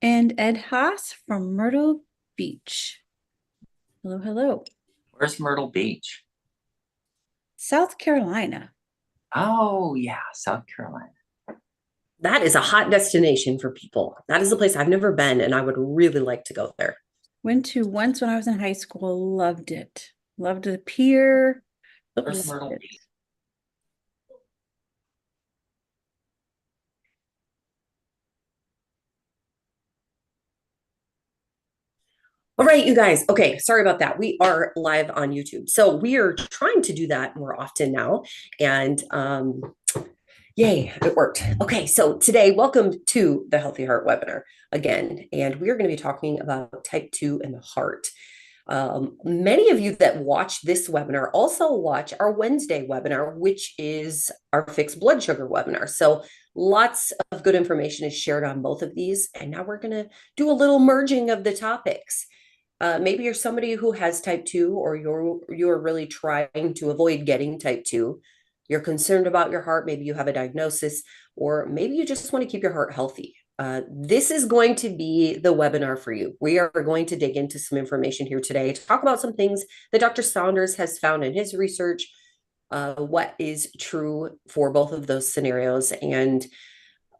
and Ed Haas from Myrtle Beach. Hello, hello. Where's Myrtle Beach? South Carolina. Oh, yeah, South Carolina. That is a hot destination for people. That is a place I've never been, and I would really like to go there. Went to once when I was in high school. Loved it. Loved the pier. Where's Loved Myrtle it. Beach? All right, you guys. Okay, sorry about that. We are live on YouTube. So we are trying to do that more often now. And yay, it worked. Okay, so today, welcome to the Healthy Heart webinar again. And we are going to be talking about type 2 and the heart. Many of you that watch this webinar also watch our Wednesday webinar, which is our fixed blood sugar webinar. So lots of good information is shared on both of these. And now we're going to do a little merging of the topics. Maybe you're somebody who has type 2, or you're really trying to avoid getting type 2. You're concerned about your heart. Maybe you have a diagnosis, or maybe you just want to keep your heart healthy. This is going to be the webinar for you. We are going to dig into some information here today to talk about some things that Dr. Saunders has found in his research, what is true for both of those scenarios. And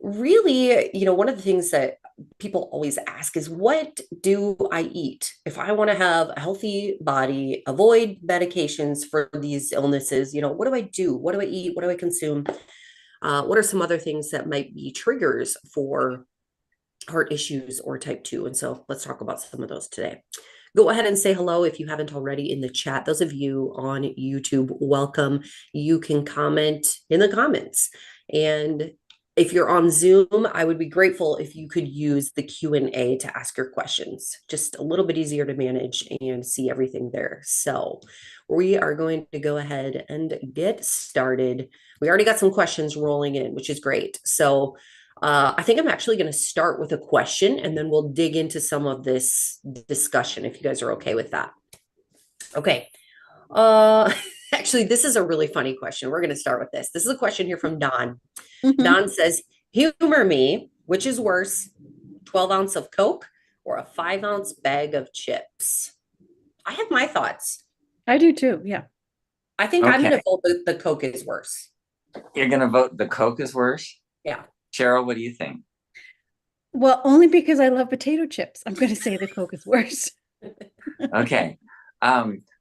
really, one of the things that people always ask is, what do I eat if I want to have a healthy body, avoid medications for these illnesses? What do I do? What do I eat? What do I consume? What are some other things that might be triggers for heart issues or type 2? And so let's talk about some of those today. Go ahead and say hello if you haven't already in the chat. Those of you on YouTube, welcome. You can comment in the comments. And if you're on Zoom, I would be grateful if you could use the Q&A to ask your questions. Just a little bit easier to manage and see everything there. So we are going to go ahead and get started. We already got some questions rolling in, which is great. So I think I'm actually going to start with a question, and then we'll dig into some of this discussion if you guys are okay with that. Okay. Actually, this is a really funny question. We're going to start with this. This is a question here from Don. Don says, humor me, which is worse, 12 ounce of Coke or a 5-ounce bag of chips? I have my thoughts. I do too. Yeah. I think I'm going to vote the Coke is worse. You're going to vote the Coke is worse? Yeah. Cheryl, what do you think? Well, only because I love potato chips. I'm going to say the Coke is worse. Okay.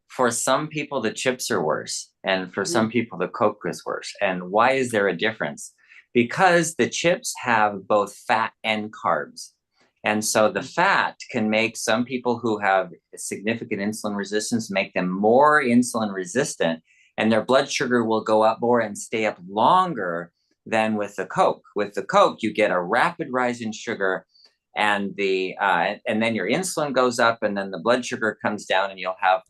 For some people, the chips are worse. And for some people, the Coke is worse. And why is there a difference? Because the chips have both fat and carbs. And so the fat can make some people who have significant insulin resistance, make them more insulin resistant, and their blood sugar will go up more and stay up longer than with the Coke. With the Coke, you get a rapid rise in sugar, and then your insulin goes up, and then the blood sugar comes down, and you'll have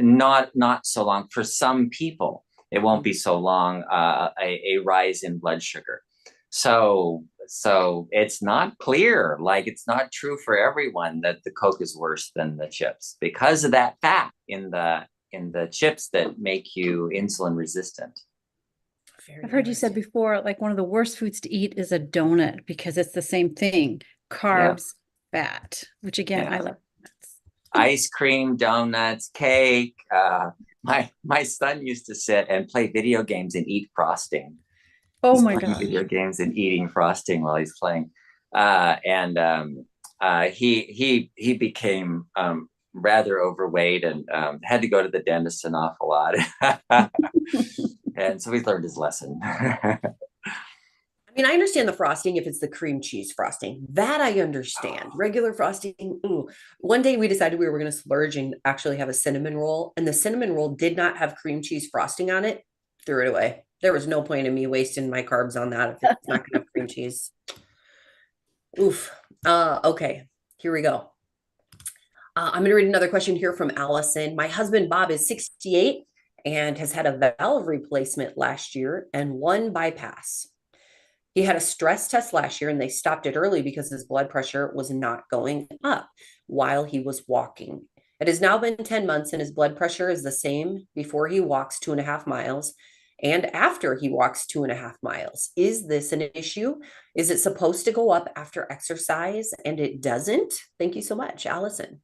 not so long. For some people, it won't be so long, a rise in blood sugar. So it's not clear, like it's not true for everyone that the Coke is worse than the chips because of that fat in the chips that make you insulin resistant. I've heard you said before, like one of the worst foods to eat is a donut because it's the same thing, carbs, fat, which again, I love donuts. Ice cream, donuts, cake. My son used to sit and play video games and eat frosting. Oh my God. Video games and eating frosting while he's playing. He became rather overweight and had to go to the dentist an awful lot. And so he's learned his lesson. I mean, I understand the frosting if it's the cream cheese frosting. That I understand. Regular frosting, ooh. One day we decided we were going to splurge and actually have a cinnamon roll. And the cinnamon roll did not have cream cheese frosting on it. Threw it away. There was no point in me wasting my carbs on that if it's not going to have cream cheese. Oof. Okay, here we go. I'm going to read another question here from Allison. My husband, Bob, is 68 and has had a valve replacement last year and 1 bypass. He had a stress test last year and they stopped it early because his blood pressure was not going up while he was walking. It has now been 10 months and his blood pressure is the same before he walks 2.5 miles and after he walks 2.5 miles. Is this an issue? Is it supposed to go up after exercise and it doesn't? Thank you so much, Allison.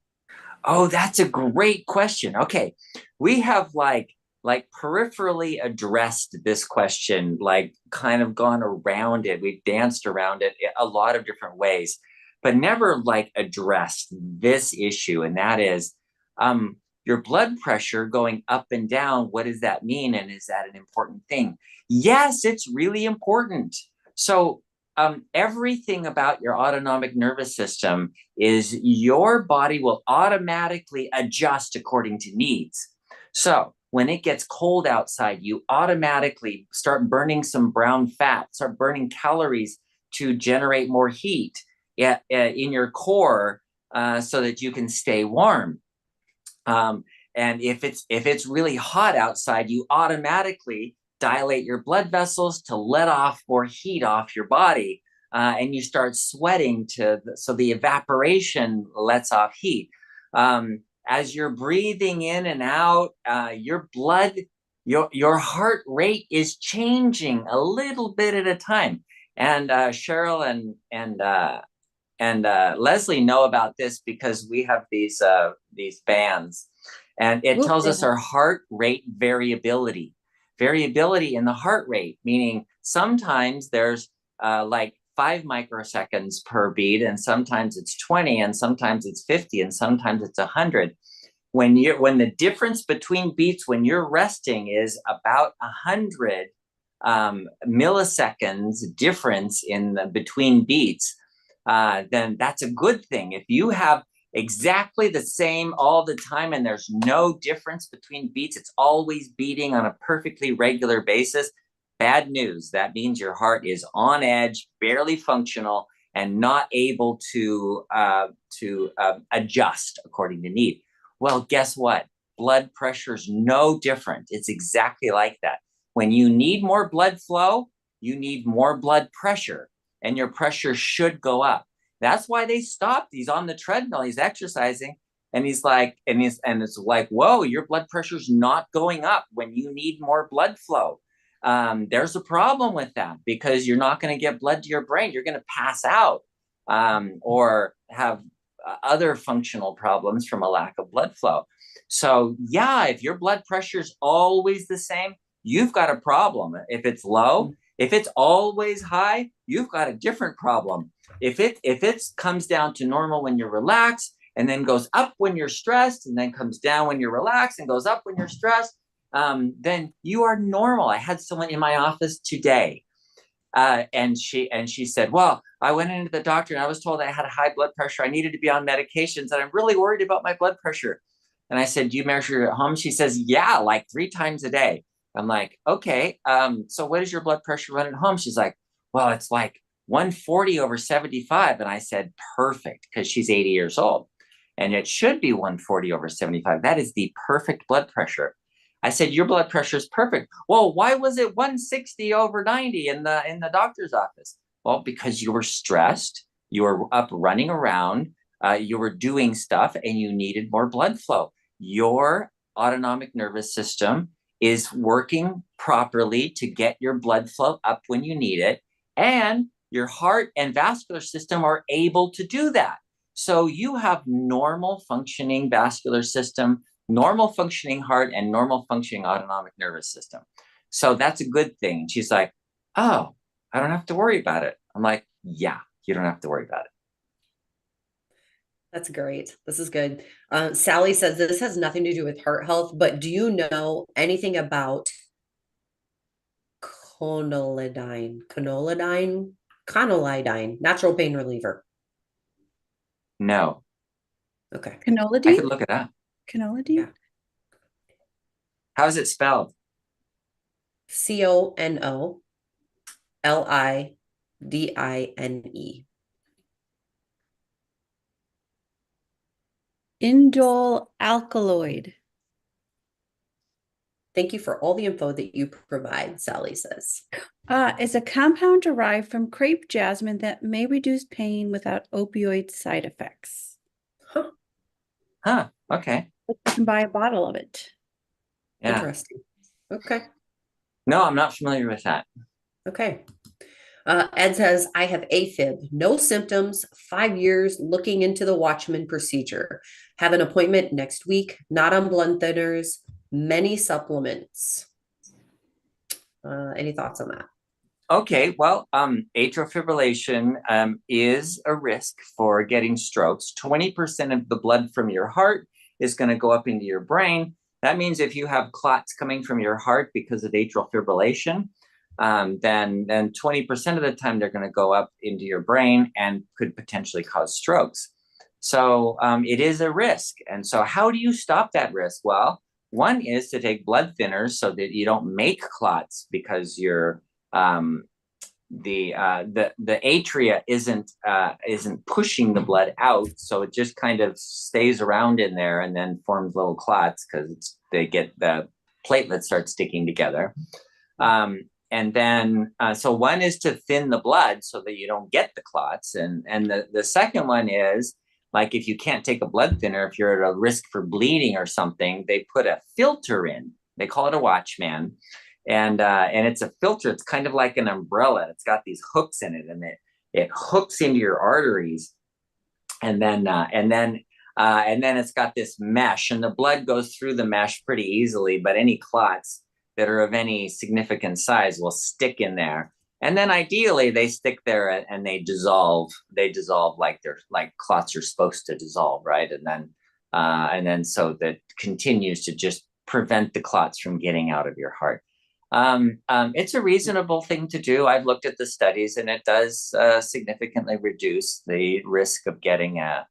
Oh, that's a great question. Okay. We have like peripherally addressed this question, like kind of gone around it. We've danced around it a lot of different ways, but never like addressed this issue. And that is your blood pressure going up and down. What does that mean? And is that an important thing? Yes, it's really important. So everything about your autonomic nervous system is your body will automatically adjust according to needs. So when it gets cold outside, you automatically start burning some brown fat, start burning calories to generate more heat in your core so that you can stay warm. And if it's really hot outside, you automatically dilate your blood vessels to let off more heat off your body, and you start sweating so the evaporation lets off heat. As you're breathing in and out, your heart rate is changing a little bit at a time. And Cheryl and Leslie know about this because we have these bands, and it tells us our heart rate variability in the heart rate, meaning sometimes there's like 5 microseconds per beat, and sometimes it's 20, and sometimes it's 50, and sometimes it's 100. When the difference between beats when you're resting is about 100 milliseconds difference between beats, then that's a good thing. If you have exactly the same all the time and there's no difference between beats, it's always beating on a perfectly regular basis, bad news. That means your heart is on edge, barely functional, and not able to adjust according to need. Well, guess what? Blood pressure is no different. It's exactly like that. When you need more blood flow, you need more blood pressure, and your pressure should go up. That's why they stopped. He's on the treadmill, he's exercising, and it's like, whoa, your blood pressure's not going up when you need more blood flow. There's a problem with that because you're not going to get blood to your brain. You're going to pass out or have other functional problems from a lack of blood flow. So yeah, if your blood pressure is always the same, you've got a problem. If it's low, if it's always high, you've got a different problem. If it comes down to normal when you're relaxed, and then goes up when you're stressed, and then comes down when you're relaxed, and goes up when you're stressed, then you are normal. I had someone in my office today, and she said, well, I went into the doctor and I was told I had high blood pressure. I needed to be on medications, and I'm really worried about my blood pressure. And I said, do you measure it at home? She says, yeah, like 3 times a day. I'm like, okay, so what is your blood pressure run at home? She's like, well, it's like 140/75. And I said, perfect, because she's 80 years old. And it should be 140/75. That is the perfect blood pressure. I said, your blood pressure is perfect. Well, why was it 160/90 in the doctor's office? Well, because you were stressed, you were up running around, you were doing stuff, and you needed more blood flow. Your autonomic nervous system is working properly to get your blood flow up when you need it, and your heart and vascular system are able to do that. So you have normal functioning vascular system, normal functioning heart, and normal functioning autonomic nervous system. So that's a good thing. And she's like, oh, I don't have to worry about it. I'm like, yeah, you don't have to worry about it. That's great. This is good. Sally says this has nothing to do with heart health, but do you know anything about conolidine, natural pain reliever? No. Okay. Canolidine? I could look it up. Canolidine? Yeah. How is it spelled? CONOLIDINE. Indole alkaloid. Thank you for all the info that you provide, Sally says. Is a compound derived from crepe jasmine that may reduce pain without opioid side effects. Huh. Okay. You can buy a bottle of it. Yeah. Interesting. Okay. No, I'm not familiar with that. Okay. Ed says, I have AFib, no symptoms, 5 years looking into the Watchman procedure. Have an appointment next week, not on blood thinners, many supplements. Any thoughts on that? Okay, well, atrial fibrillation is a risk for getting strokes. 20% of the blood from your heart is going to go up into your brain. That means if you have clots coming from your heart because of atrial fibrillation, then 20% of the time they're going to go up into your brain and could potentially cause strokes. So it is a risk. And so how do you stop that risk? Well, one is to take blood thinners so that you don't make clots because you're the atria isn't pushing the blood out, so it just kind of stays around in there and then forms little clots because they get the platelets start sticking together. And then so one is to thin the blood so that you don't get the clots, and the second one is, like, if you can't take a blood thinner, if you're at a risk for bleeding or something, they put a filter in. They call it a Watchman. And it's a filter. It's kind of like an umbrella. It's got these hooks in it, and it hooks into your arteries, and then it's got this mesh, and the blood goes through the mesh pretty easily. But any clots that are of any significant size will stick in there, and then ideally they stick there and they dissolve. They dissolve like they're like clots are supposed to dissolve, right? And then so that continues to just prevent the clots from getting out of your heart. It's a reasonable thing to do. I've looked at the studies, and it does significantly reduce the risk of getting a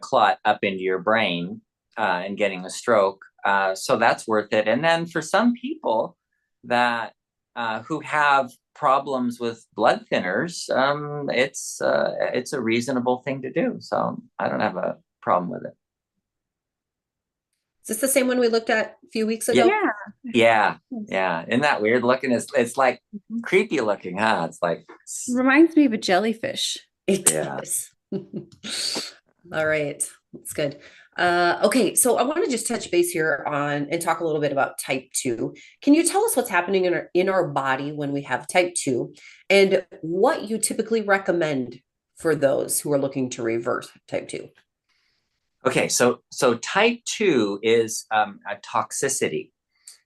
clot up into your brain and getting a stroke. So that's worth it. And then for some people that who have problems with blood thinners, it's a reasonable thing to do. So I don't have a problem with it. Is this the same one we looked at a few weeks ago? Yeah. Isn't that weird looking? It's like creepy looking, huh? It's like reminds me of a jellyfish. It does. All right, that's good. Okay, so I want to just touch base here on and talk a little bit about type 2. Can you tell us what's happening in our body when we have type 2 and what you typically recommend for those who are looking to reverse type 2? Okay, so type 2 is a toxicity,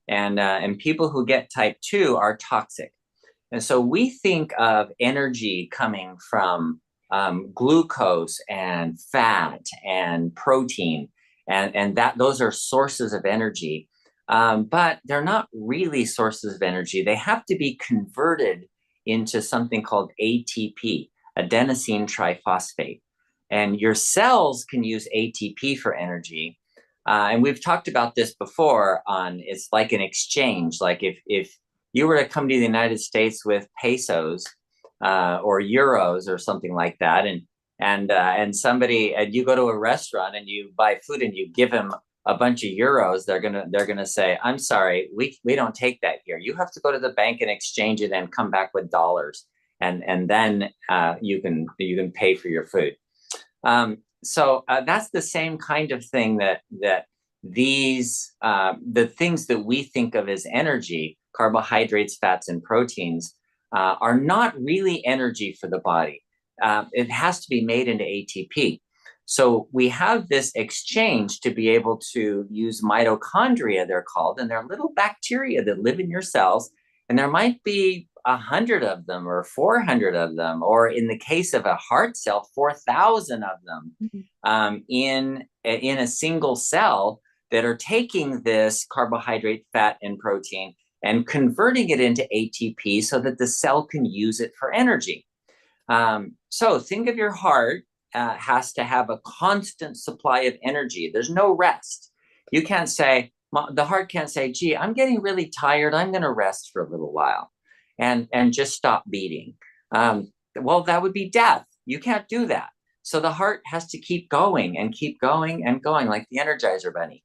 and people who get type 2 are toxic. And so we think of energy coming from glucose and fat and protein, and that those are sources of energy, but they're not really sources of energy. They have to be converted into something called ATP, adenosine triphosphate. And your cells can use ATP for energy. And we've talked about this before it's like an exchange. Like if you were to come to the United States with pesos or euros or something like that, and somebody, and you go to a restaurant and you buy food and you give them a bunch of euros, they're gonna say, I'm sorry, we don't take that here. You have to go to the bank and exchange it and come back with dollars. And then you can pay for your food. So that's the same kind of thing that these the things that we think of as energy, carbohydrates, fats, and proteins, are not really energy for the body. It has to be made into ATP. So we have this exchange to be able to use mitochondria, they're called, and they're little bacteria that live in your cells, and there might be 100 of them or 400 of them, or in the case of a heart cell, 4,000 of them in a single cell that are taking this carbohydrate, fat, and protein and converting it into ATP so that the cell can use it for energy. So think of your heart has to have a constant supply of energy. There's no rest. You can't say, the heart can't say, gee, I'm getting really tired, I'm going to rest for a little while and just stop beating. Well, that would be death. You can't do that. So the heart has to keep going and keep going and going, like the Energizer Bunny.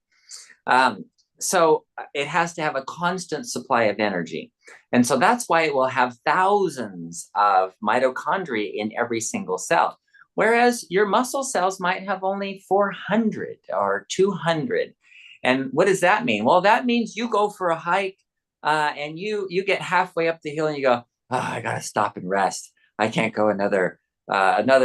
So it has to have a constant supply of energy. And so that's why it will have thousands of mitochondria in every single cell. Whereas your muscle cells might have only 400 or 200. And what does that mean? Well, that means you go for a hike and you get halfway up the hill and you go, oh, I gotta stop and rest. I can't go another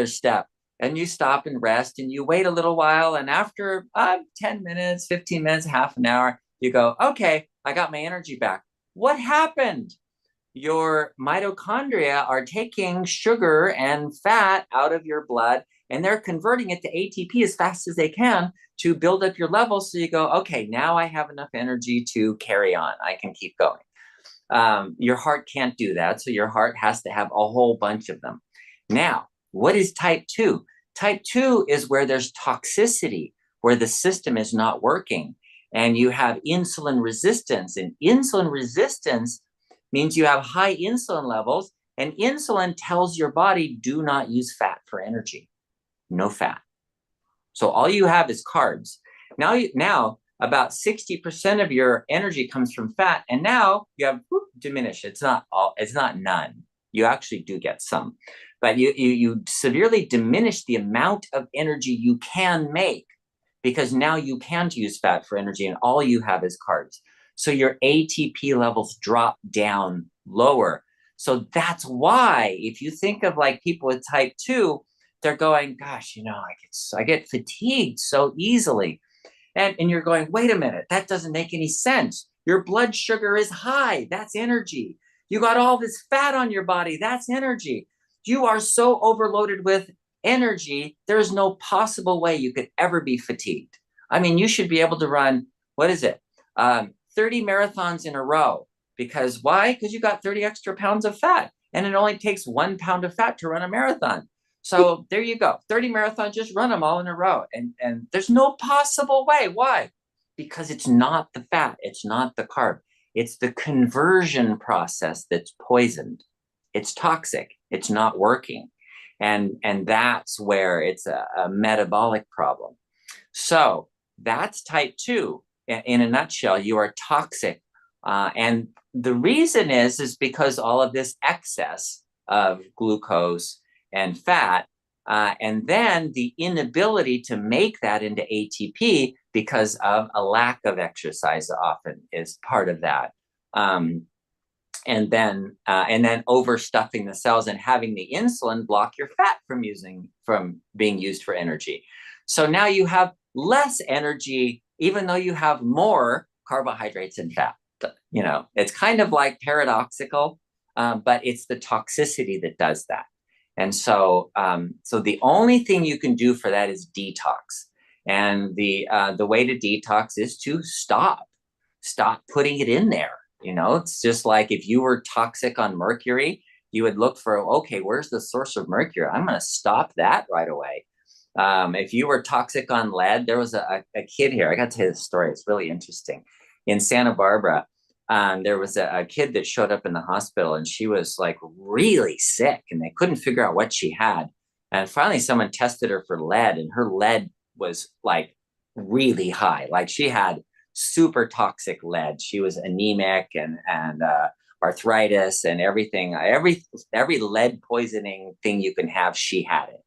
step. And you stop and rest and you wait a little while. And after 10 minutes, 15 minutes, half an hour, you go, okay, I got my energy back. What happened? Your mitochondria are taking sugar and fat out of your blood and they're converting it to ATP as fast as they can to build up your levels. So you go, okay, now I have enough energy to carry on. I can keep going. Your heart can't do that. So your heart has to have a whole bunch of them. Now, what is type 2? Type 2 is where there's toxicity, where the system is not working and you have insulin resistance. And insulin resistance means you have high insulin levels, and insulin tells your body, do not use fat for energy. No fat. So all you have is carbs. Now about 60% of your energy comes from fat, and now you have diminished. It's not none. You actually do get some, but you severely diminish the amount of energy you can make because now you can't use fat for energy and all you have is carbs. So your ATP levels drop down lower. So that's why if you think of like people with type 2, they're going, gosh, I get fatigued so easily. And you're going, wait a minute, that doesn't make any sense. Your blood sugar is high. That's energy. You got all this fat on your body. That's energy. You are so overloaded with energy. There's no possible way you could ever be fatigued. I mean, you should be able to run, 30 marathons in a row. Because why? Because you got 30 extra pounds of fat. And it only takes 1 pound of fat to run a marathon. So there you go. 30 marathons, just run them all in a row. And there's no possible way. Why? Because it's not the fat. It's not the carb. It's the conversion process that's poisoned. It's toxic. It's not working. And that's where it's a metabolic problem. So that's type 2. In a nutshell, you are toxic. And the reason is because all of this excess of glucose and fat, and then the inability to make that into ATP because of a lack of exercise often is part of that. And then overstuffing the cells and having the insulin block your fat from being used for energy. So now you have less energy, even though you have more carbohydrates and fat. It's kind of like paradoxical, but it's the toxicity that does that. And so the only thing you can do for that is detox. And the way to detox is to stop putting it in there. It's just like if you were toxic on mercury, you would look for, okay, where's the source of mercury? I'm going to stop that right away. If you were toxic on lead, there was a kid here. I got to tell you the story. It's really interesting. In Santa Barbara, there was a kid that showed up in the hospital and she was like really sick and they couldn't figure out what she had. And finally someone tested her for lead and her lead was like really high. Like she had super toxic lead. She was anemic and arthritis and everything. Every lead poisoning thing you can have, she had it.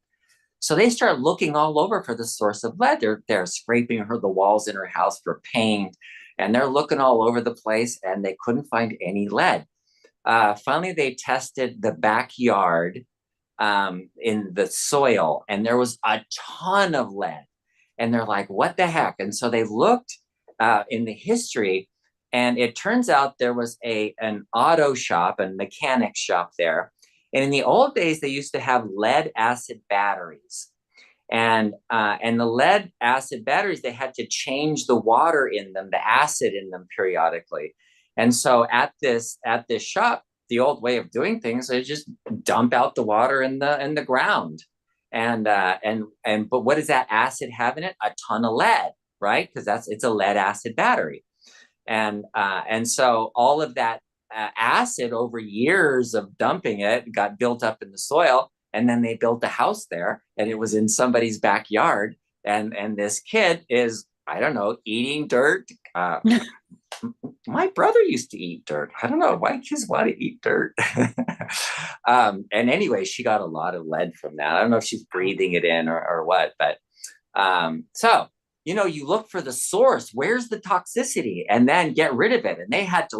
So they start looking all over for the source of lead. They're scraping the walls in her house for paint, and they're looking all over the place, and they couldn't find any lead. Finally, they tested the backyard in the soil, and there was a ton of lead. And they're like, what the heck? And so they looked in the history, and it turns out there was an auto shop, a mechanic shop there. And in the old days, they used to have lead acid batteries. And the lead acid batteries, they had to change the water in them, the acid in them periodically. And so at this shop, the old way of doing things is just dump out the water in the ground. But what does that acid have in it? A ton of lead, right? Because it's a lead acid battery. And so all of that acid over years of dumping it got built up in the soil. And then they built a house there and it was in somebody's backyard. And this kid is, I don't know, eating dirt. My brother used to eat dirt. I don't know why kids want to eat dirt. And anyway, she got a lot of lead from that. I don't know if she's breathing it in or what, but so, you look for the source. Where's the toxicity? And then get rid of it. And they had to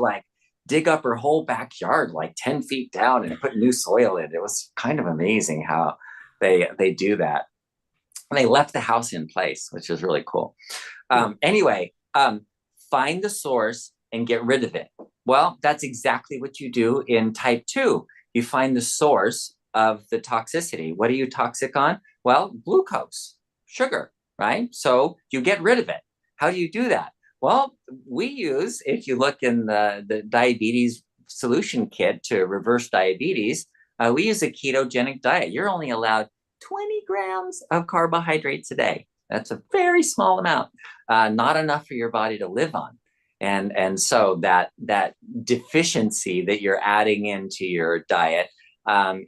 dig up her whole backyard, like 10 feet down, and put new soil in. It was kind of amazing how they do that. And they left the house in place, which is really cool. Anyway, find the source and get rid of it. Well, that's exactly what you do in type 2. You find the source of the toxicity. What are you toxic on? Well, glucose, sugar, right? So you get rid of it. How do you do that? Well, we use, if you look in the diabetes solution kit to reverse diabetes, we use a ketogenic diet. You're only allowed 20 grams of carbohydrates a day. That's a very small amount, not enough for your body to live on. And so that deficiency that you're adding into your diet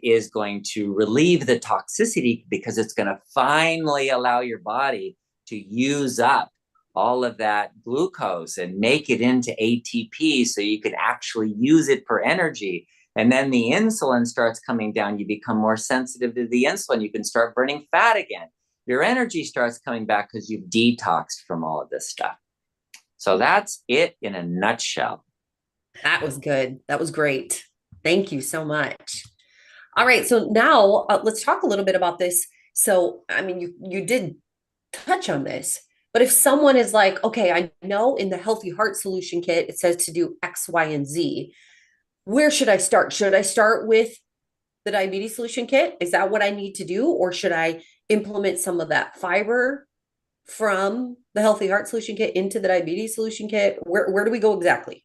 is going to relieve the toxicity, because it's going to finally allow your body to use up all of that glucose and make it into ATP so you can actually use it for energy. And then the insulin starts coming down. You become more sensitive to the insulin. You can start burning fat again. Your energy starts coming back because you've detoxed from all of this stuff. So that's it in a nutshell. That was good. That was great. Thank you so much. All right. So now let's talk a little bit about this. So, I mean, you did touch on this, but if someone is like, okay, I know in the Healthy Heart Solution Kit, it says to do X, Y, and Z. Where should I start? Should I start with the Diabetes Solution Kit? Is that what I need to do? Or should I implement some of that fiber from the Healthy Heart Solution Kit into the Diabetes Solution Kit? Where do we go exactly?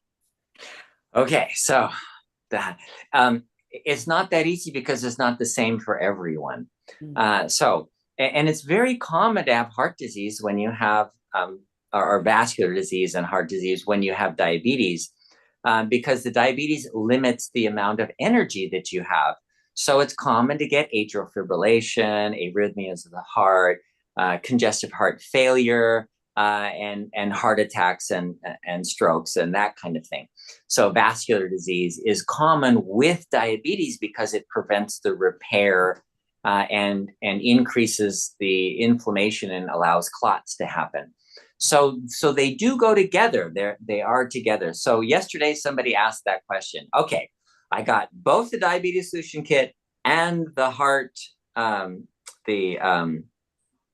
Okay, so that it's not that easy because it's not the same for everyone. And it's very common to have heart disease when you have or vascular disease and heart disease when you have diabetes, because the diabetes limits the amount of energy that you have. So it's common to get atrial fibrillation, arrhythmias of the heart, congestive heart failure, and heart attacks and strokes and that kind of thing. So vascular disease is common with diabetes because it prevents the repair and increases the inflammation and allows clots to happen. So they do go together. They are together. So yesterday somebody asked that question. Okay, I got both the Diabetes Solution Kit and the heart,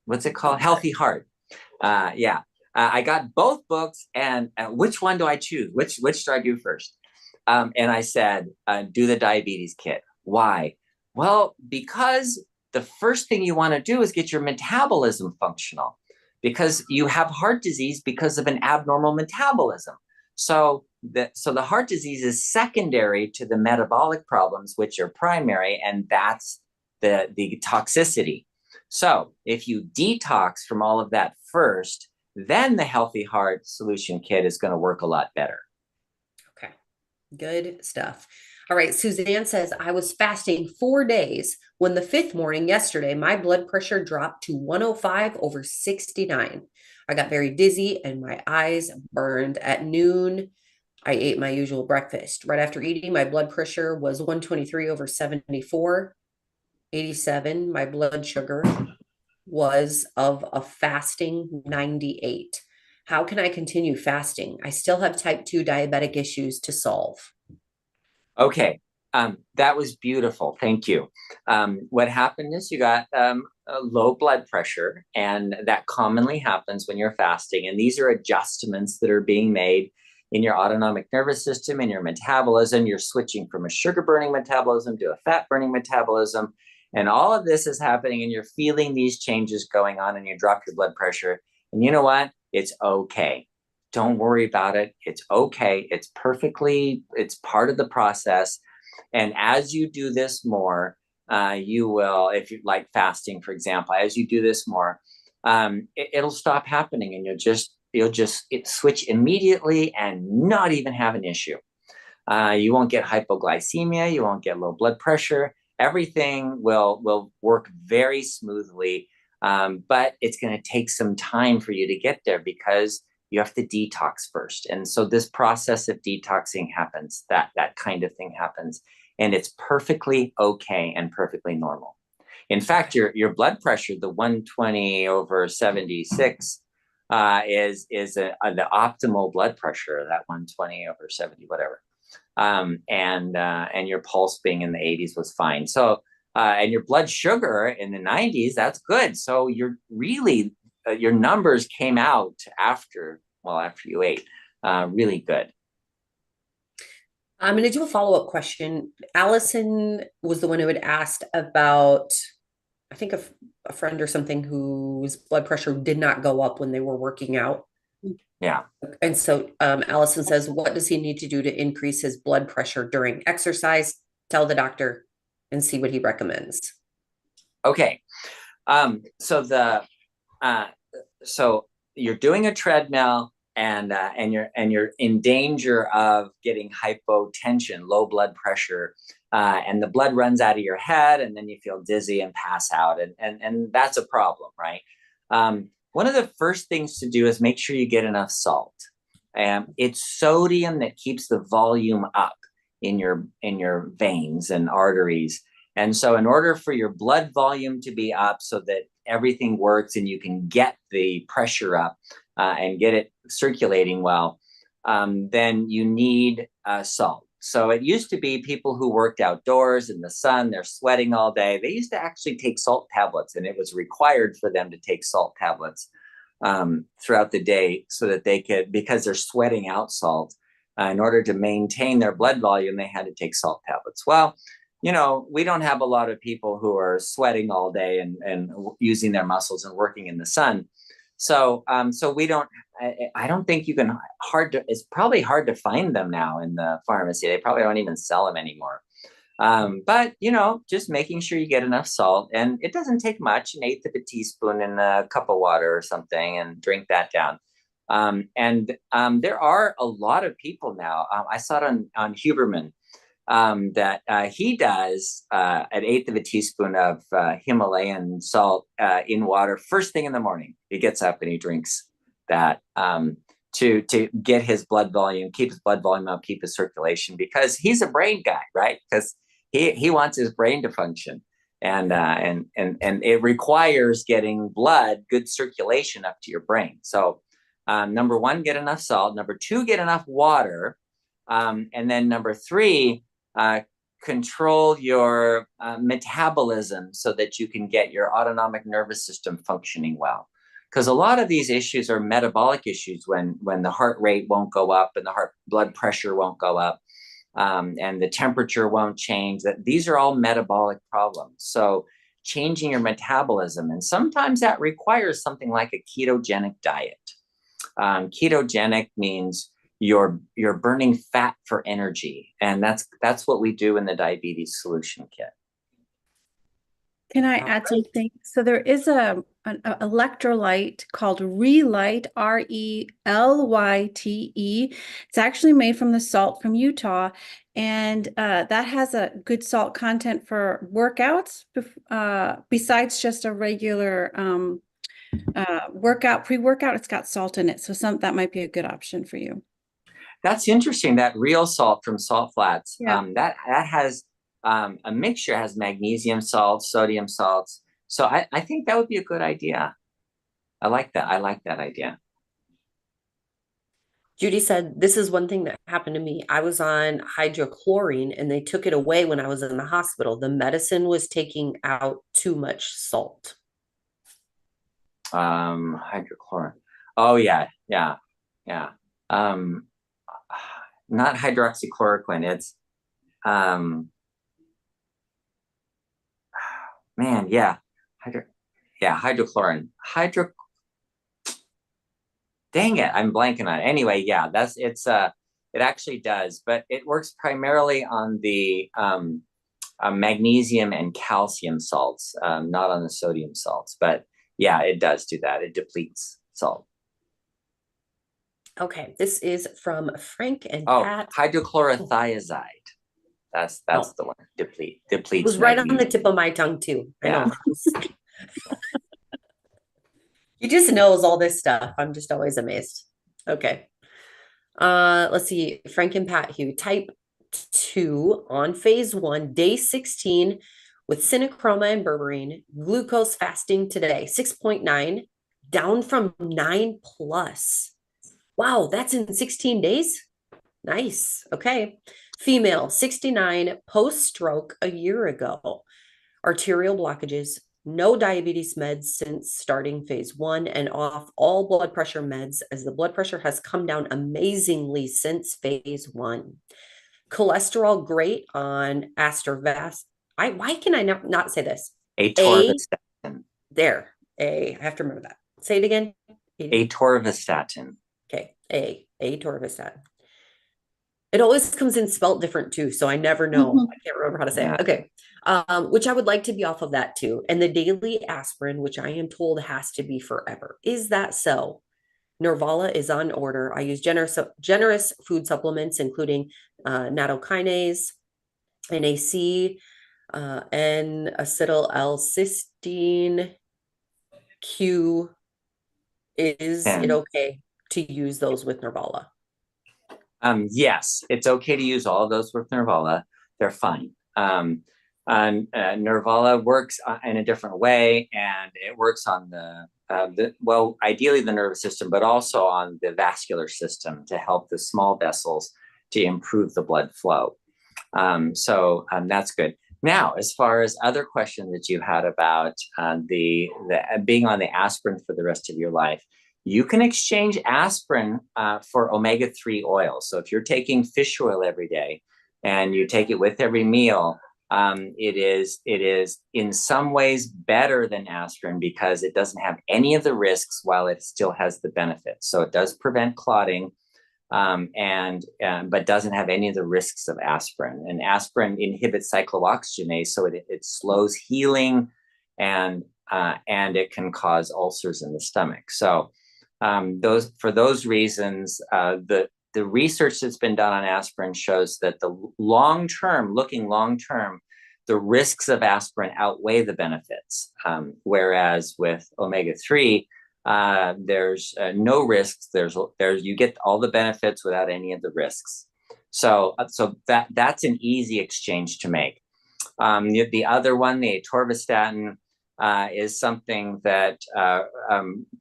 what's it called? Healthy Heart. I got both books, and which one do I choose? Which do I do first? And I said, do the Diabetes Kit. Why? Well, because the first thing you want to do is get your metabolism functional, because you have heart disease because of an abnormal metabolism. So the heart disease is secondary to the metabolic problems, which are primary, and that's the toxicity. So if you detox from all of that first, then the Healthy Heart Solution Kit is going to work a lot better. Okay, good stuff. All right, Suzanne says, I was fasting 4 days. When the 5th morning yesterday, my blood pressure dropped to 105/69. I got very dizzy and my eyes burned. At noon, I ate my usual breakfast. Right after eating, my blood pressure was 123/74. 87. My blood sugar was of a fasting 98. How can I continue fasting? I still have type 2 diabetic issues to solve. Okay, that was beautiful. Thank you. What happened is you got a low blood pressure, and that commonly happens when you're fasting. And these are adjustments that are being made in your autonomic nervous system and your metabolism. You're switching from a sugar burning metabolism to a fat burning metabolism. And all of this is happening, and you're feeling these changes going on, and you drop your blood pressure. And you know what? It's okay. Don't worry about it. It's okay. It's part of the process. And as you do this more, you will, if you like fasting, for example, as you do this more, it'll stop happening, and you'll just switch immediately and not even have an issue. You won't get hypoglycemia. You won't get low blood pressure. Everything will work very smoothly. But it's going to take some time for you to get there, because you have to detox first. And so this process of detoxing happens, that kind of thing happens. And it's perfectly okay and perfectly normal. In fact, your blood pressure, the 120/76, is the optimal blood pressure, that 120/70, whatever. and your pulse being in the 80s was fine. So, and your blood sugar in the 90s, that's good. So you're really, your numbers came out after you ate, really good. I'm going to do a follow-up question. Allison was the one who had asked about, I think a friend or something whose blood pressure did not go up when they were working out. Yeah. And so Allison says, what does he need to do to increase his blood pressure during exercise? Tell the doctor and see what he recommends. Okay. So you're doing a treadmill and you're in danger of getting hypotension, low blood pressure, and the blood runs out of your head, and then you feel dizzy and pass out, and that's a problem, right? One of the first things to do is make sure you get enough salt. It's sodium that keeps the volume up in your veins and arteries. And so in order for your blood volume to be up so that everything works and you can get the pressure up and get it circulating well, then you need salt. So it used to be people who worked outdoors in the sun, they're sweating all day. They used to actually take salt tablets, and it was required for them to take salt tablets throughout the day so that they could, because they're sweating out salt, in order to maintain their blood volume, they had to take salt tablets. Well, you know, we don't have a lot of people who are sweating all day and using their muscles and working in the sun. So we don't, I don't think you can, it's probably hard to find them now in the pharmacy. They probably don't even sell them anymore. But, you know, just making sure you get enough salt, and it doesn't take much, 1/8 of a teaspoon in a cup of water or something, and drink that down. There are a lot of people now. I saw it on Huberman, that he does an 1/8 of a teaspoon of Himalayan salt in water first thing in the morning. He gets up and he drinks that to get his blood volume, keep his blood volume up, keep his circulation, because he's a brain guy, right? Because he wants his brain to function, and it requires getting blood, good circulation up to your brain. So number one, get enough salt. Number two, get enough water. And then number three, control your metabolism so that you can get your autonomic nervous system functioning well. Because a lot of these issues are metabolic issues when the heart rate won't go up and the heart blood pressure won't go up, and the temperature won't change. That these are all metabolic problems. So changing your metabolism, and sometimes that requires something like a ketogenic diet. Ketogenic means you're burning fat for energy, and that's what we do in the Diabetes Solution Kit. Can I add something? So there is an electrolyte called Relyte, Relyte. It's actually made from the salt from Utah, and that has a good salt content for workouts, besides just a regular pre-workout. It's got salt in it, so that might be a good option for you. That's interesting. That real salt from Salt Flats, that has a mixture, has magnesium salts, sodium salts. So I think that would be a good idea. I like that. I like that idea. Judy said, this is one thing that happened to me. I was on hydrochlorine and they took it away when I was in the hospital. The medicine was taking out too much salt. Hydrochlorine. Oh yeah. Not hydroxychloroquine. It's hydrochlorine. Dang it, I'm blanking on it. Anyway, yeah, it actually does, but it works primarily on the magnesium and calcium salts, not on the sodium salts. But yeah, it does do that. It depletes salt. Okay, this is from Frank and Pat. Hydrochlorothiazide. That's the one. Depletes. It was right on the tip of my tongue too. Yeah. I know. He just knows all this stuff. I'm just always amazed. Okay. Let's see. Frank and Pat Hugh, type 2 on phase 1, day 16 with synochroma and berberine, glucose fasting today, 6.9, down from 9 plus. Wow, that's in 16 days. Nice. Okay. Female, 69, post-stroke a year ago. Arterial blockages, no diabetes meds since starting phase 1, and off all blood pressure meds as the blood pressure has come down amazingly since phase 1. Cholesterol great on Astervast. Why can I not say this? Atorvastatin. There. I have to remember that. Say it again. Atorvastatin. Okay. Atorvastatin. It always comes in spelt different too, so I never know. I can't remember how to say it. Okay. Which I would like to be off of that too. And the daily aspirin, which I am told has to be forever. Is that so? Nervala is on order. I use generous food supplements, including nattokinase, NAC, N-acetyl L-cysteine, Q. Is it okay to use those with Nervala? Yes, it's okay to use all of those with Nervala. They're fine. Nervala works in a different way, and it works on ideally the nervous system, but also on the vascular system to help the small vessels to improve the blood flow. So that's good. Now, as far as other questions that you had about the being on the aspirin for the rest of your life, you can exchange aspirin for omega-3 oil. So if you're taking fish oil every day and you take it with every meal, it is in some ways better than aspirin because it doesn't have any of the risks while it still has the benefits. So it does prevent clotting, but doesn't have any of the risks of aspirin. And aspirin inhibits cyclooxygenase, so it slows healing, and it can cause ulcers in the stomach. So for those reasons, the research that's been done on aspirin shows that looking long term, the risks of aspirin outweigh the benefits. Whereas with omega-3, there's no risks. You get all the benefits without any of the risks. So that's an easy exchange to make. The other one, the atorvastatin, is something that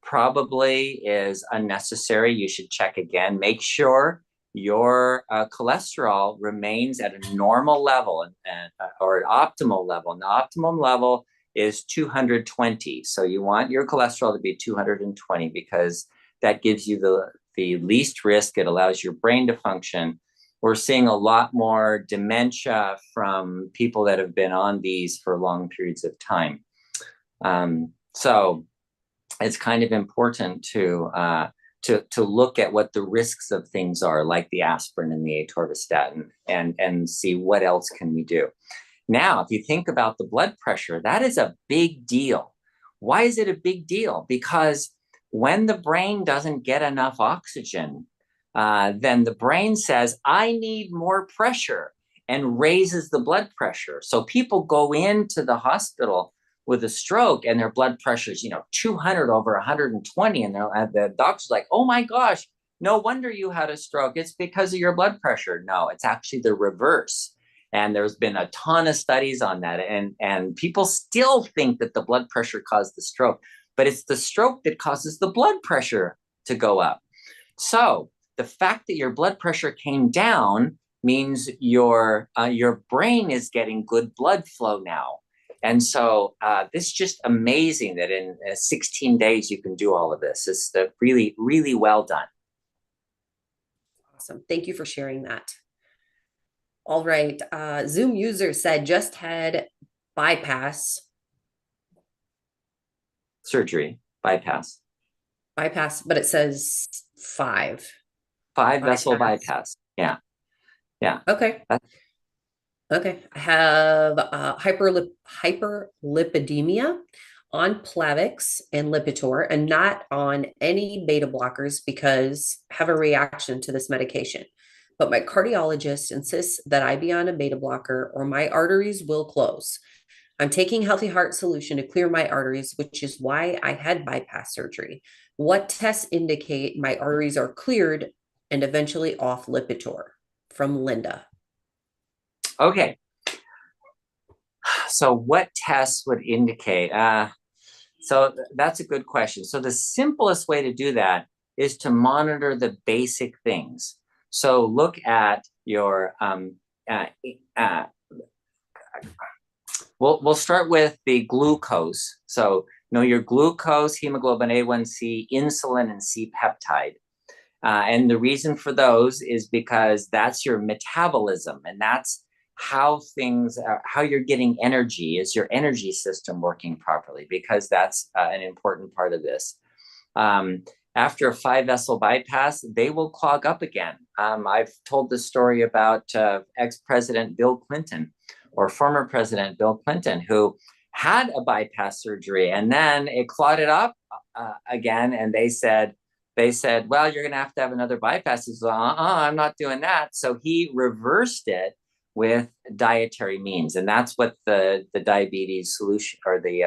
probably is unnecessary. You should check again. Make sure your cholesterol remains at a normal level or an optimal level. And the optimum level is 220. So you want your cholesterol to be 220 because that gives you the least risk. It allows your brain to function. We're seeing a lot more dementia from people that have been on these for long periods of time. So it's kind of important to look at what the risks of things are, like the aspirin and the atorvastatin, and see what else can we do. Now, if you think about the blood pressure, that is a big deal. Why is it a big deal? Because when the brain doesn't get enough oxygen, then the brain says, I need more pressure, and raises the blood pressure. So people go into the hospital with a stroke and their blood pressure is, 200 over 120. And the doctor's like, oh my gosh, no wonder you had a stroke. It's because of your blood pressure. No, it's actually the reverse. And there's been a ton of studies on that. And people still think that the blood pressure caused the stroke, but it's the stroke that causes the blood pressure to go up. So the fact that your blood pressure came down means your brain is getting good blood flow now. And so this is just amazing that in 16 days you can do all of this. It's really, really well done. Awesome. Thank you for sharing that. All right. Zoom user said just had bypass. Surgery, bypass. Bypass, but it sass 5. 5 vessel bypass. Yeah. Yeah. Okay. Okay. I have hyperlipidemia on Plavix and Lipitor, and not on any beta blockers because I have a reaction to this medication. But my cardiologist insists that I be on a beta blocker or my arteries will close. I'm taking Healthy Heart Solution to clear my arteries, which is why I had bypass surgery. What tests indicate my arteries are cleared and eventually off Lipitor? From Linda. Okay. So what tests would indicate? So that's a good question. So the simplest way to do that is to monitor the basic things. So look at your uh, uh, we'll start with the glucose. So your glucose, hemoglobin A1C, insulin, and C-peptide. And the reason for those is because that's your metabolism, and that's how you're getting energy. Is your energy system working properly? Because that's an important part of this. After a 5-vessel bypass, they will clog up again. I've told the story about ex-President Bill Clinton, or former President Bill Clinton, who had a bypass surgery, and then it clotted up again, and they said, well, you're going to have another bypass. He said, I'm not doing that. So he reversed it with dietary means. And that's what the diabetes solution, or the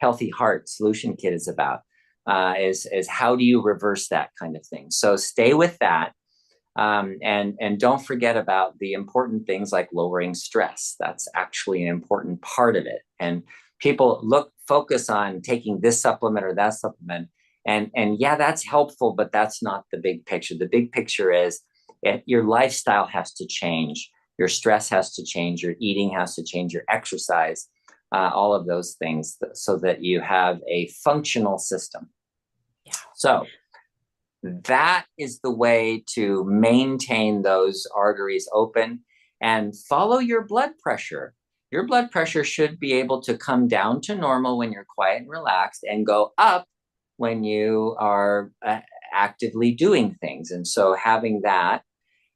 healthy heart solution kit is about, is how do you reverse that kind of thing. So stay with that. And don't forget about the important things like lowering stress. That's actually an important part of it. And people focus on taking this supplement or that supplement. And yeah, that's helpful, but that's not the big picture. The big picture is your lifestyle has to change. Your stress has to change. Your eating has to change. Your exercise, all of those things, so that you have a functional system. Yeah. So that is the way to maintain those arteries open, and follow your blood pressure. Your blood pressure should be able to come down to normal when you're quiet and relaxed, and go up when you are actively doing things. And so having that,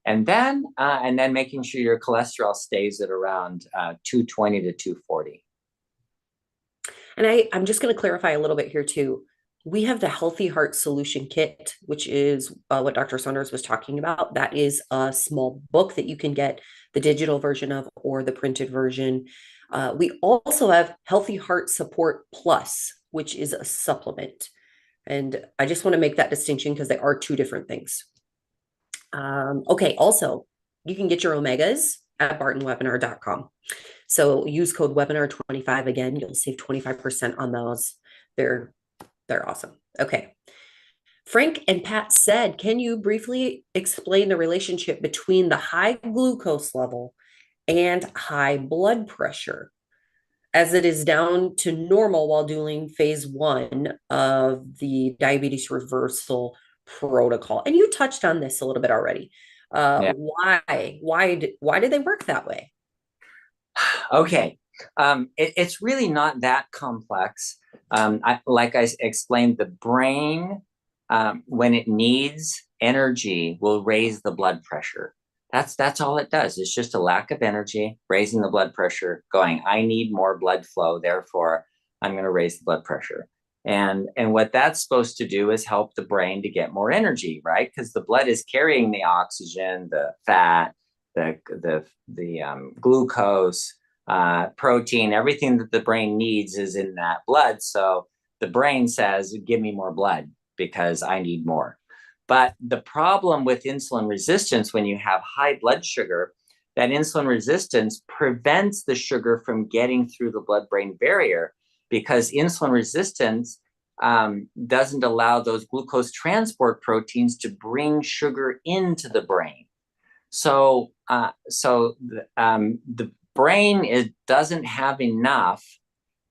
and then making sure your cholesterol stays at around 220 to 240. And I'm just going to clarify a little bit here too. We have the Healthy Heart Solution Kit, which is what Dr. Saunders was talking about. That is a small book that you can get the digital version of, or the printed version. We also have Healthy Heart Support Plus, which is a supplement. And I just want to make that distinction because they are two different things. Okay, also, you can get your omegas at bartonwebinar.com. So use code webinar25. Again, you'll save 25% on those. They're awesome. Okay. Frank and Pat said, can you briefly explain the relationship between the high glucose level and high blood pressure, as it is down to normal while doing phase 1 of the diabetes reversal protocol? And you touched on this a little bit already. Yeah. Why did they work that way? Okay. It's really not that complex. Like I explained, the brain, when it needs energy, will raise the blood pressure. That's all it does. It's just a lack of energy, raising the blood pressure, going, I need more blood flow, therefore I'm going to raise the blood pressure. And what that's supposed to do is help the brain to get more energy, right? Because the blood is carrying the oxygen, the fat, the glucose, protein, everything that the brain needs is in that blood. So the brain says, give me more blood because I need more. But the problem with insulin resistance, when you have high blood sugar, that insulin resistance prevents the sugar from getting through the blood-brain barrier, because insulin resistance doesn't allow those glucose transport proteins to bring sugar into the brain. So the brain doesn't have enough,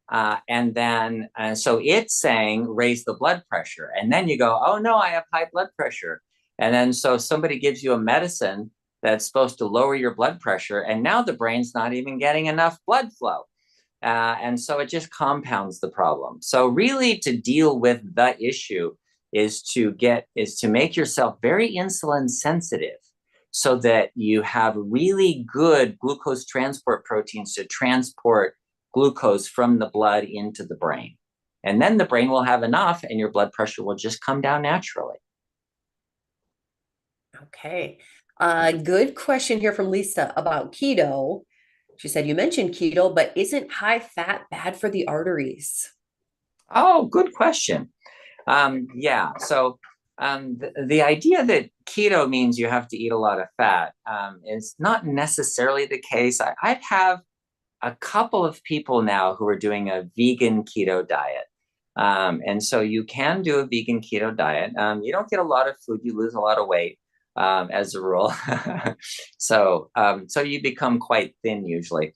and then so it's saying raise the blood pressure, and then you go, oh no, I have high blood pressure, and then so somebody gives you a medicine that's supposed to lower your blood pressure, and now the brain's not even getting enough blood flow, and so it just compounds the problem. So really, to deal with the issue is to make yourself very insulin sensitive, so that you have really good glucose transport proteins to transport glucose from the blood into the brain. And then the brain will have enough, and your blood pressure will just come down naturally. Okay. Good question here from Lisa about keto. She said, you mentioned keto, but isn't high fat bad for the arteries? Oh, good question. Yeah. So the idea that keto means you have to eat a lot of fat is not necessarily the case. I have a couple of people now who are doing a vegan keto diet. And so you can do a vegan keto diet. You don't get a lot of food, you lose a lot of weight. as a rule. So you become quite thin usually,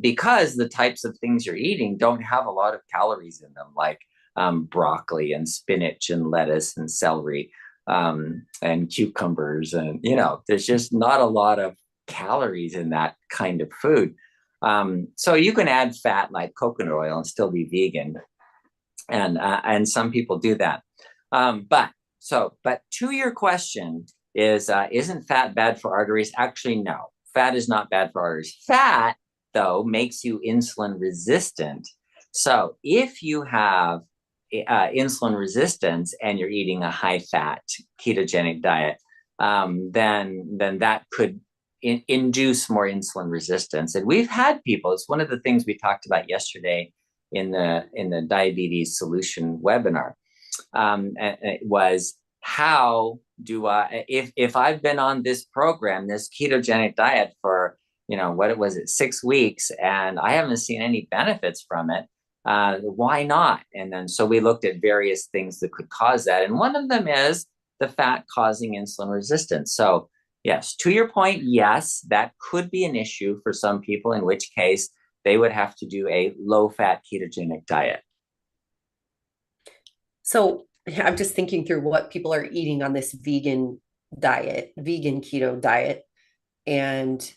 because the types of things you're eating don't have a lot of calories in them, like broccoli and spinach and lettuce and celery, and cucumbers, and there's just not a lot of calories in that kind of food. So you can add fat like coconut oil and still be vegan, and some people do that. But to your question isn't fat bad for arteries? Actually, no, fat is not bad for arteries. Fat, though, makes you insulin resistant. So if you have insulin resistance and you're eating a high fat ketogenic diet, then that could induce more insulin resistance. And we've had people, it's one of the things we talked about yesterday in the diabetes solution webinar. It was, how do I, if I've been on this program, this ketogenic diet for, what was it, 6 weeks, and I haven't seen any benefits from it, why not? And then, so we looked at various things that could cause that. And one of them is the fat causing insulin resistance. So yes, to your point, yes, that could be an issue for some people, in which case they would have to do a low-fat ketogenic diet. So I'm just thinking through what people are eating on this vegan keto diet. And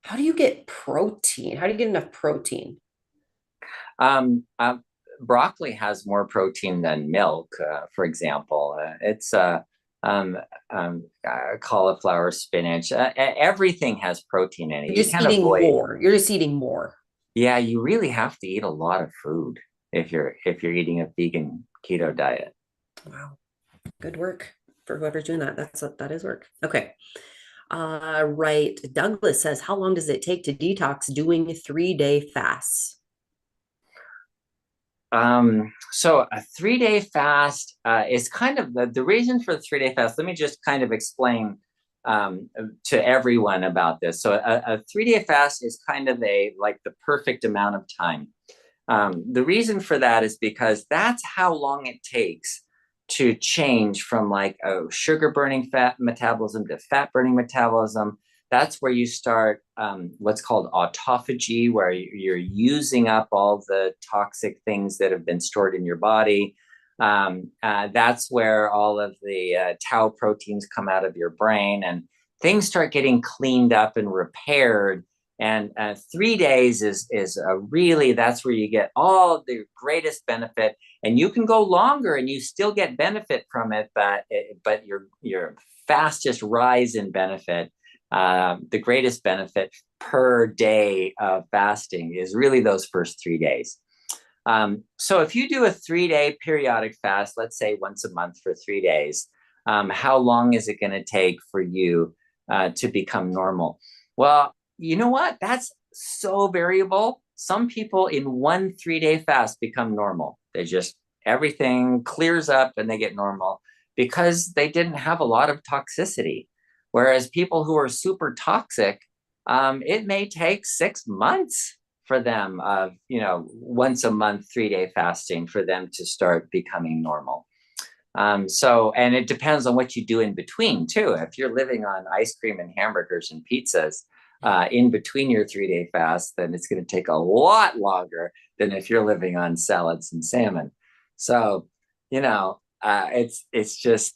how do you get protein? How do you get enough protein? Broccoli has more protein than milk, for example. It's cauliflower, spinach, everything has protein in it. You're just eating more. You're just eating more. Yeah, you really have to eat a lot of food if you're eating a vegan keto diet. Wow, good work for whoever's doing that. That is work. Okay. Right. Douglas says, how long does it take to detox doing 3-day fasts? So a 3-day fast is kind of the reason for the 3-day fast. Let me just kind of explain to everyone about this. So a 3-day fast is kind of like the perfect amount of time. The reason for that is because that's how long it takes to change from like a sugar burning fat metabolism to fat burning metabolism. That's where you start what's called autophagy, where you're using up all the toxic things that have been stored in your body. That's where all of the tau proteins come out of your brain, and things start getting cleaned up and repaired. And 3 days is really, that's where you get all the greatest benefit. And you can go longer and you still get benefit from it, but your fastest rise in benefit, the greatest benefit per day of fasting, is really those first 3 days. So if you do a 3-day periodic fast, let's say once a month for 3 days, how long is it going to take for you to become normal? Well, you know what? That's so variable. Some people in one 3-day fast become normal. Everything clears up and they get normal because they didn't have a lot of toxicity. Whereas people who are super toxic, it may take 6 months for them of, once a month, 3-day fasting for them to start becoming normal. And it depends on what you do in between too. If you're living on ice cream and hamburgers and pizzas in between your 3-day fast, then it's going to take a lot longer than if you're living on salads and salmon. So, it's just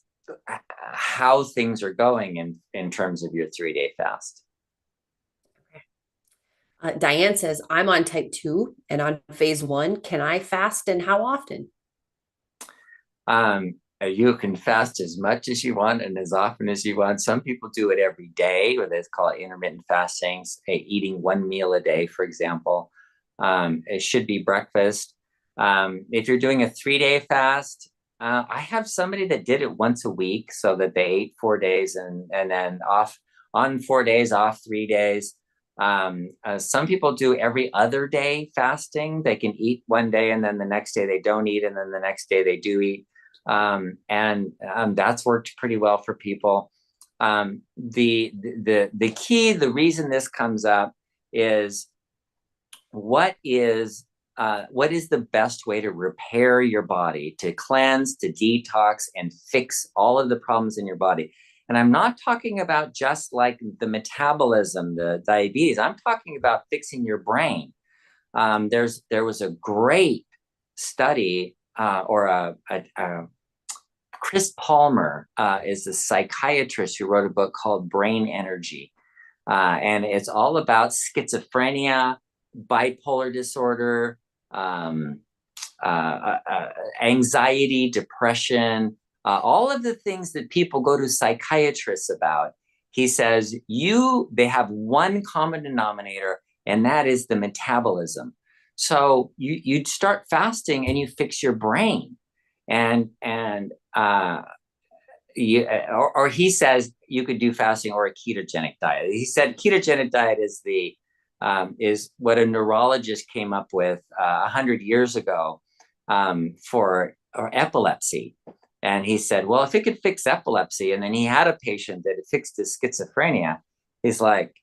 how things are going in terms of your 3-day fast. Diane says, I'm on type 2 and on phase 1. Can I fast, and how often? You can fast as much as you want and as often as you want. Some people do it every day, or they call it intermittent fasting, eating 1 meal a day, for example. It should be breakfast. If you're doing a 3-day fast, I have somebody that did it once a week, so that they ate 4 days and then off on 4 days, off 3 days. Some people do every other day fasting. They can eat 1 day and then the next day they don't eat, and then the next day they do eat. That's worked pretty well for people. The key, the reason this comes up is what is the best way to repair your body, to cleanse, to detox, and fix all of the problems in your body? And I'm not talking about just like the metabolism, the diabetes. I'm talking about fixing your brain. There was a great study, Chris Palmer is a psychiatrist who wrote a book called Brain Energy. And it's all about schizophrenia, bipolar disorder, anxiety, depression, all of the things that people go to psychiatrists about. He says they have one common denominator, and that is the metabolism. So you'd start fasting and you fix your brain, or he says you could do fasting or a ketogenic diet. He said ketogenic diet is what a neurologist came up with 100 years ago for epilepsy. And he said, well, if it could fix epilepsy, and then he had a patient that it fixed his schizophrenia, he's like,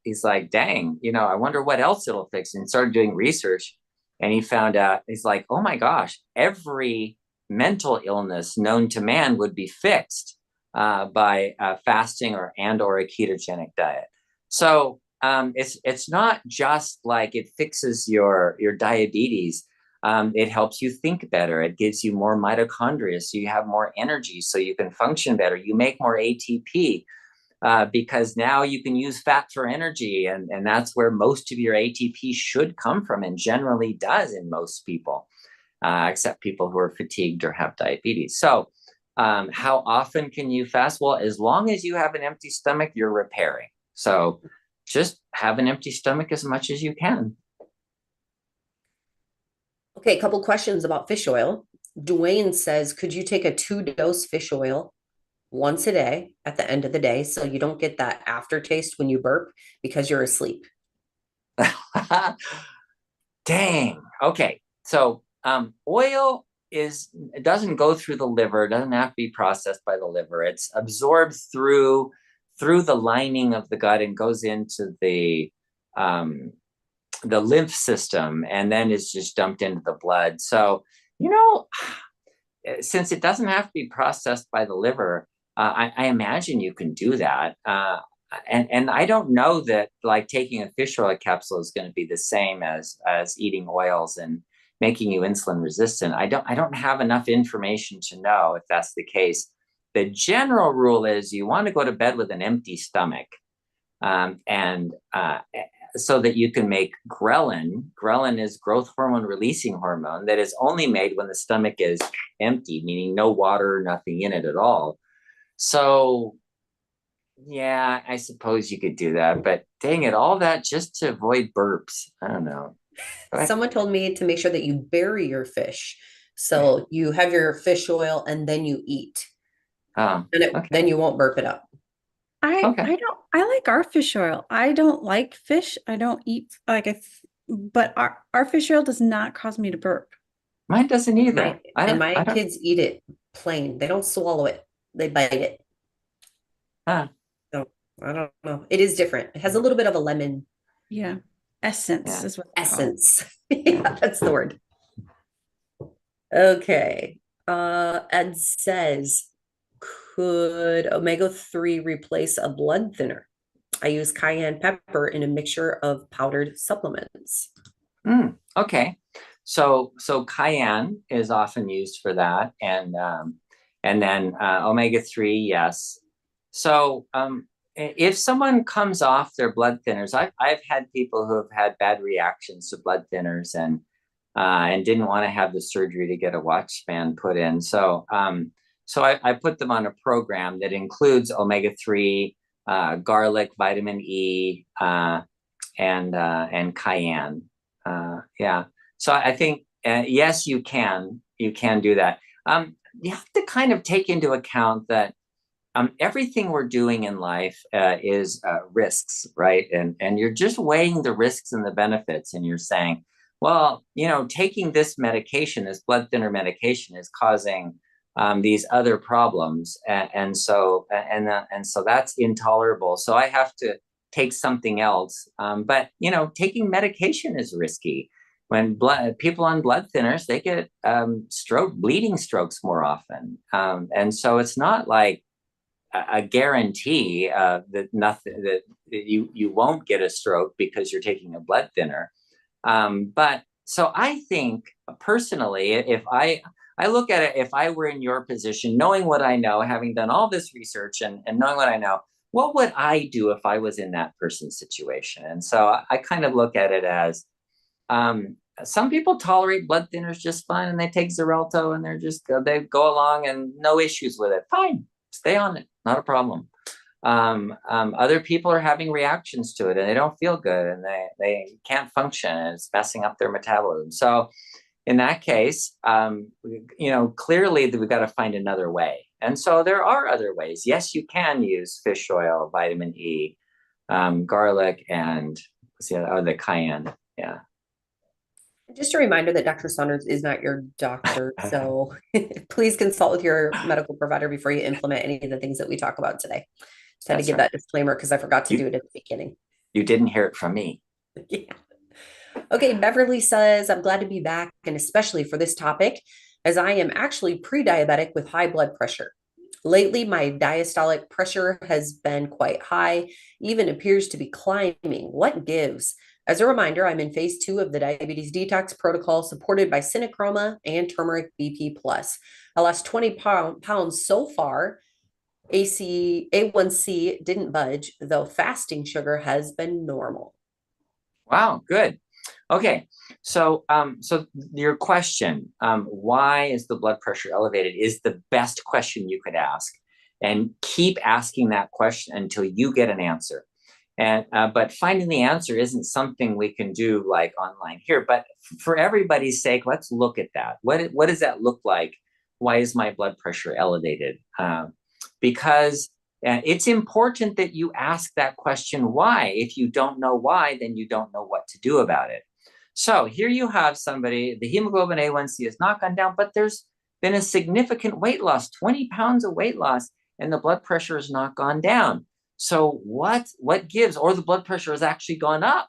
dang, I wonder what else it'll fix. And started doing research, and he found out, he's like, oh my gosh, every mental illness known to man would be fixed by fasting or a ketogenic diet. So it's not just like it fixes your diabetes. It helps you think better. It gives you more mitochondria, so you have more energy, so you can function better. You make more ATP because now you can use fat for energy, and that's where most of your ATP should come from, and generally does in most people, except people who are fatigued or have diabetes. So how often can you fast? Well, as long as you have an empty stomach, you're repairing. So just have an empty stomach as much as you can. Okay, a couple questions about fish oil. Dwayne says, could you take a 2-dose fish oil once a day at the end of the day so you don't get that aftertaste when you burp because you're asleep? Dang. Okay. So oil it doesn't go through the liver. It doesn't have to be processed by the liver. It's absorbed through the lining of the gut and goes into the lymph system, and then is just dumped into the blood. So, since it doesn't have to be processed by the liver, I imagine you can do that. And I don't know that like taking a fish oil capsule is going to be the same as eating oils and making you insulin resistant. I don't have enough information to know if that's the case. The general rule is you want to go to bed with an empty stomach, so that you can make ghrelin. Ghrelin is growth hormone releasing hormone that is only made when the stomach is empty, meaning no water, nothing in it at all. So yeah, I suppose you could do that, but dang it, all that just to avoid burps. I don't know. Someone told me to make sure that you bury your fish. So you have your fish oil and then you eat. Then you won't burp it up. I like our fish oil. I don't like fish. I don't eat but our fish oil does not cause me to burp. Mine doesn't either. My kids eat it plain. They don't swallow it. They bite it. So I don't know. It is different. It has a little bit of a lemon. Yeah. Essence is what essence. Yeah, that's the word. Okay. Ed says, could omega-3 replace a blood thinner? I use cayenne pepper in a mixture of powdered supplements. Okay. So cayenne is often used for that, and then omega-3, yes. So if someone comes off their blood thinners, I've had people who have had bad reactions to blood thinners and didn't want to have the surgery to get a watch span put in. So I put them on a program that includes omega-3, garlic, vitamin E, and cayenne. Yeah. So I think yes, you can do that. You have to kind of take into account that everything we're doing in life is risks, right? And you're just weighing the risks and the benefits, and you're saying, well, taking this medication, this blood thinner medication, is causing these other problems, and so that's intolerable. So I have to take something else. But taking medication is risky. When people on blood thinners, they get bleeding strokes more often, and so it's not like a guarantee that nothing that you won't get a stroke because you're taking a blood thinner. But so I think personally, if I look at it, if I were in your position, knowing what I know, having done all this research and knowing what I know, what would I do if I was in that person's situation? And so I kind of look at it as some people tolerate blood thinners just fine and they take Xarelto and they go along and no issues with it. Fine, stay on it, not a problem. Other people are having reactions to it and they don't feel good and they can't function and it's messing up their metabolism. So in that case, clearly we've got to find another way. And so there are other ways. Yes, you can use fish oil, vitamin E, garlic, and the cayenne. Yeah. Just a reminder that Dr. Saunders is not your doctor. So please consult with your medical provider before you implement any of the things that we talk about today. Just had to give that disclaimer because I forgot to do it at the beginning. You didn't hear it from me. Yeah. Okay, Beverly says, I'm glad to be back, and especially for this topic, as I am actually pre-diabetic with high blood pressure. Lately, my diastolic pressure has been quite high, even appears to be climbing. What gives? As a reminder, I'm in phase 2 of the diabetes detox protocol supported by Synachroma and Turmeric BP+. I lost 20 pounds so far. A1C didn't budge, though fasting sugar has been normal. Wow, good. Okay, so your question, why is the blood pressure elevated, is the best question you could ask, and keep asking that question until you get an answer. And but finding the answer isn't something we can do like online here. But for everybody's sake, let's look at that. What does that look like? Why is my blood pressure elevated? Because it's important that you ask that question why. If you don't know why, then you don't know what to do about it. So here you have somebody, the hemoglobin A1C has not gone down, but there's been a significant weight loss, 20 pounds of weight loss, and the blood pressure has not gone down. So what gives? Or the blood pressure has actually gone up.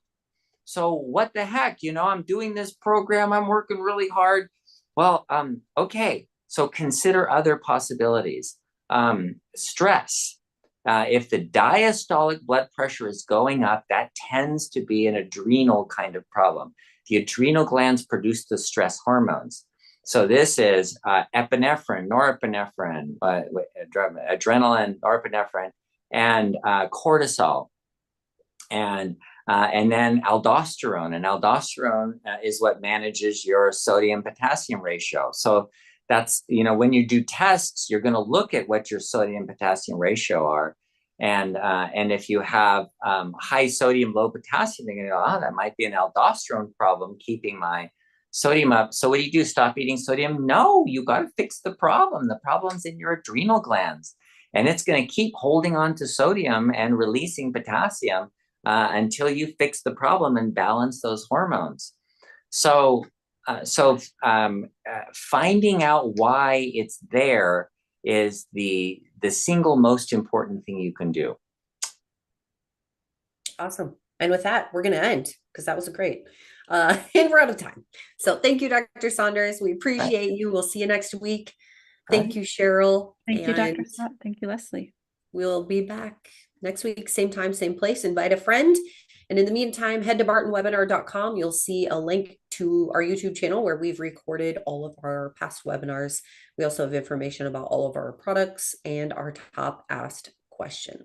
So what the heck? I'm doing this program, I'm working really hard. Well, okay, so consider other possibilities. Stress. If the diastolic blood pressure is going up, that tends to be an adrenal kind of problem. The adrenal glands produce the stress hormones. So this is epinephrine, norepinephrine, adrenaline, norepinephrine, and cortisol, and then aldosterone. And aldosterone is what manages your sodium-potassium ratio. So that's, when you do tests, you're going to look at what your sodium potassium ratio are. And if you have high sodium, low potassium, you're going to go, oh, that might be an aldosterone problem keeping my sodium up. So what do? Stop eating sodium? No, you got to fix the problem. The problem's in your adrenal glands. And it's going to keep holding on to sodium and releasing potassium until you fix the problem and balance those hormones. So finding out why it's there is the single most important thing you can do. Awesome. And with that, we're going to end because that was great. And we're out of time. So thank you, Dr. Saunders. We appreciate you. We'll see you next week. Thank you, Cheryl. Thank you, Dr. Scott. Thank you, Leslie. We'll be back next week, same time, same place. Invite a friend. And in the meantime, head to bartonwebinar.com. You'll see a link to our YouTube channel where we've recorded all of our past webinars. We also have information about all of our products and our top asked questions.